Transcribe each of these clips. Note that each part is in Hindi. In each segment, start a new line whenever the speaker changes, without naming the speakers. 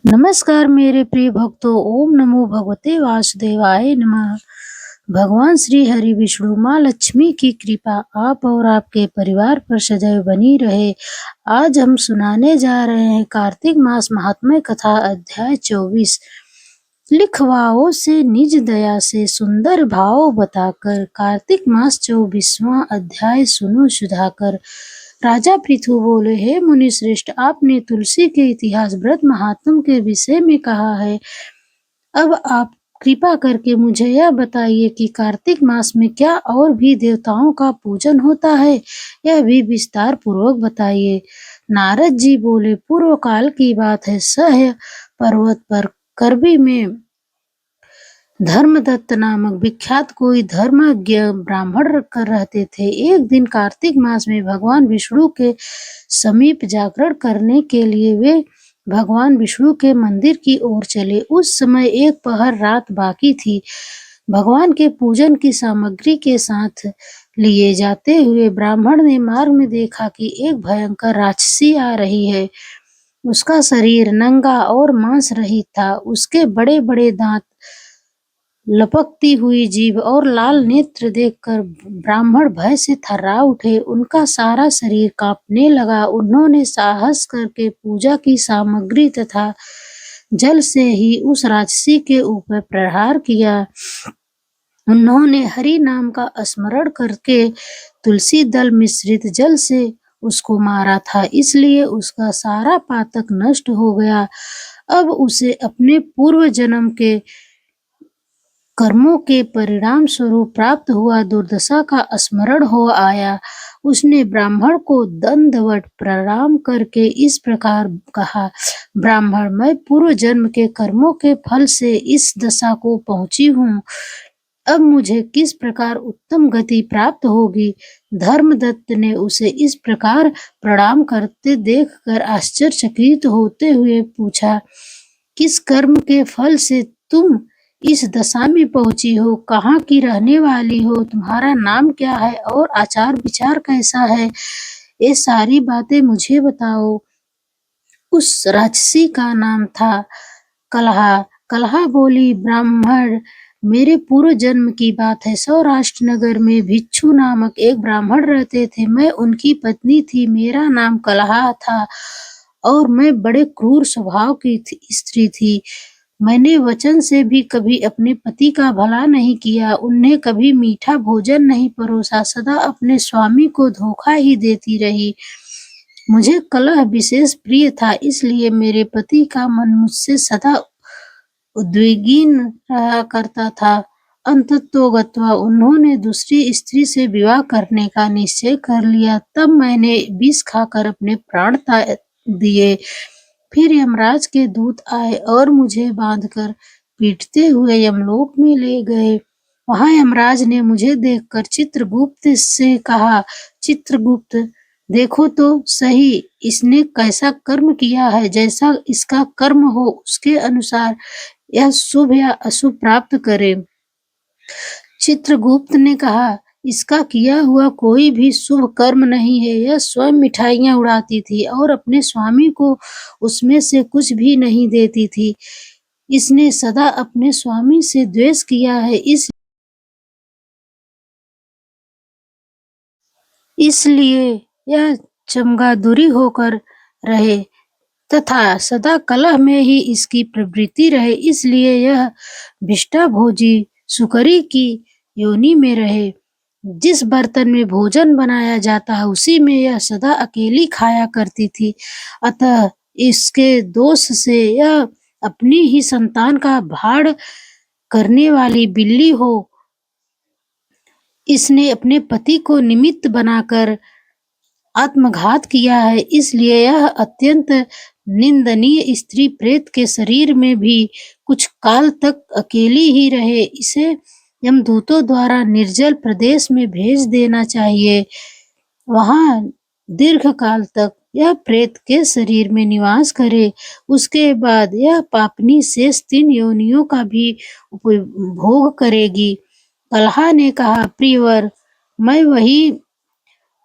नमस्कार मेरे प्रिय भक्तों, ओम नमो भगवते वासुदेवाय नमः। भगवान श्री हरि विष्णु माँ लक्ष्मी की कृपा आप और आपके परिवार पर सदैव बनी रहे। आज हम सुनाने जा रहे हैं कार्तिक मास महात्म्य कथा अध्याय 24। लिखवाओ से निज दया से सुंदर भाव बताकर। कार्तिक मास 24वां अध्याय सुनो सुधाकर। राजा पृथु बोले, हे मुनि श्रेष्ठ, आपने तुलसी के इतिहास व्रत महात्म के विषय में कहा है। अब आप कृपा करके मुझे यह बताइए कि कार्तिक मास में क्या और भी देवताओं का पूजन होता है, यह भी विस्तार पूर्वक बताइए। नारद जी बोले, पूर्व काल की बात है। सह्य पर्वत पर करबी में धर्मदत्त नामक विख्यात कोई धर्मज्ञ ब्राह्मण कर रहते थे। एक दिन कार्तिक मास में भगवान विष्णु के समीप जागरण करने के लिए वे भगवान विष्णु के मंदिर की ओर चले। उस समय एक पहर रात बाकी थी। भगवान के पूजन की सामग्री के साथ लिए जाते हुए ब्राह्मण ने मार्ग में देखा कि एक भयंकर राक्षसी आ रही है। उसका शरीर नंगा और मांस रहित था। उसके बड़े बड़े दांत, लपकती हुई जीभ और लाल नेत्र देखकर ब्राह्मण भय से थर्रा उठे। उनका सारा शरीर कांपने लगा। उन्होंने साहस करके पूजा की सामग्री तथा जल से ही उस राक्षसी के ऊपर प्रहार किया। उन्होंने हरि नाम का स्मरण करके तुलसी दल मिश्रित जल से उसको मारा था, इसलिए उसका सारा पातक नष्ट हो गया। अब उसे अपने पूर्व जन्म के कर्मों के परिणाम स्वरूप प्राप्त हुआ दुर्दशा का स्मरण हो आया। उसने ब्राह्मण को दंडवत प्रणाम करके इस प्रकार कहा, ब्राह्मण, मैं पूर्व जन्म के कर्मों के फल से इस दशा को पहुंची हूँ। अब मुझे किस प्रकार उत्तम गति प्राप्त होगी? धर्मदत्त ने उसे इस प्रकार प्रणाम करते देखकर आश्चर्यचकित होते हुए पूछा, किस कर्म के फल से तुम इस दशा में पहुंची हो? कहाँ की रहने वाली हो? तुम्हारा नाम क्या है और आचार विचार कैसा है? ये सारी बातें मुझे बताओ। उस राक्षसी का नाम था कलहा। कलहा बोली, ब्राह्मण, मेरे पूर्व जन्म की बात है। सौराष्ट्र नगर में भिक्षु नामक एक ब्राह्मण रहते थे। मैं उनकी पत्नी थी। मेरा नाम कलहा था और मैं बड़े क्रूर स्वभाव की स्त्री थी। मैंने वचन से भी कभी अपने पति का भला नहीं किया, उन्हें कभी मीठा भोजन नहीं परोसा, सदा अपने स्वामी को धोखा ही देती रही। मुझे कलह विशेष प्रिय था, इसलिए मेरे पति का मन मुझसे सदा उद्विग्न रहा करता था। अंततोगत्वा उन्होंने दूसरी स्त्री से विवाह करने का निश्चय कर लिया। तब मैंने विष खाकर अपने प्राण दिए। फिर यमराज के दूत आए और मुझे बांधकर पीटते हुए यमलोक में ले गए। वहां यमराज ने मुझे देखकर चित्रगुप्त से कहा, चित्रगुप्त, देखो तो सही इसने कैसा कर्म किया है। जैसा इसका कर्म हो उसके अनुसार यह शुभ या अशुभ प्राप्त करे। चित्रगुप्त ने कहा, इसका किया हुआ कोई भी शुभ कर्म नहीं है। यह स्वयं मिठाइयां उड़ाती थी और अपने स्वामी को उसमें से कुछ भी नहीं देती थी। इसने सदा अपने स्वामी से द्वेष किया है, इसलिए यह चमगादुरी होकर रहे तथा सदा कलह में ही इसकी प्रवृत्ति रहे, इसलिए यह भिष्टाभोजी सुकरी की योनि में रहे। जिस बर्तन में भोजन बनाया जाता है उसी में यह सदा अकेली खाया करती थी। अतः इसके दोष से यह अपनी ही संतान का भाड़ करने वाली बिल्ली हो। इसने अपने पति को निमित्त बनाकर आत्मघात किया है, इसलिए यह अत्यंत निंदनीय स्त्री प्रेत के शरीर में भी कुछ काल तक अकेली ही रहे। इसे यमदूतों द्वारा निर्जल प्रदेश में भेज देना चाहिए। वहां दीर्घ काल तक यह प्रेत के शरीर में निवास करे। उसके बाद यह पापनी शेष 3 योनियों का भी उपभोग करेगी। कलहा ने कहा, प्रियवर, मैं वही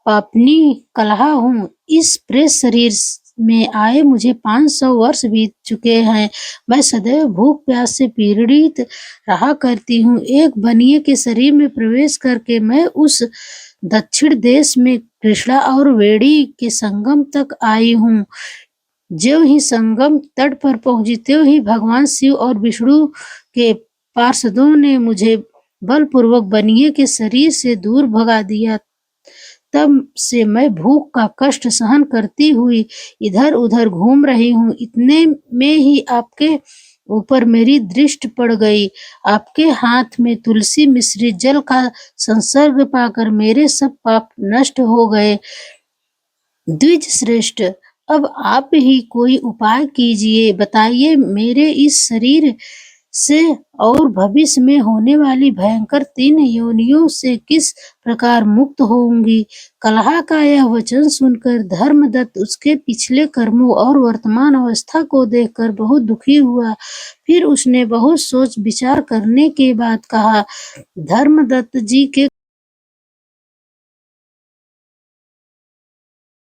पापनी कलहा हूँ। इस प्रेत शरीर में आए मुझे 500 वर्ष बीत चुके हैं। मैं सदैव भूख प्यास से पीड़ित रहा करती हूँ। एक बनिए के शरीर में प्रवेश करके मैं उस दक्षिण देश में कृष्णा और वेड़ी के संगम तक आई हूँ। ज्यों ही संगम तट पर पहुंची त्यों ही भगवान शिव और विष्णु के पार्षदों ने मुझे बलपूर्वक बनिए के शरीर से दूर भगा दिया। तब से मैं भूख का कष्ट सहन करती हुई इधर-उधर घूम रही हूँ। इतने में ही आपके ऊपर मेरी दृष्टि पड़ गई। आपके हाथ में तुलसी मिश्रित जल का संसर्ग पाकर मेरे सब पाप नष्ट हो गए। द्विज श्रेष्ठ, अब आप ही कोई उपाय कीजिए, बताइए मेरे इस शरीर से और भविष्य में होने वाली भयंकर 3 योनियों से किस प्रकार मुक्त होऊंगी। कलह का यह वचन सुनकर धर्मदत्त उसके पिछले कर्मों और वर्तमान अवस्था को देखकर बहुत दुखी हुआ। फिर उसने बहुत सोच विचार करने के बाद कहा, धर्मदत्त जी के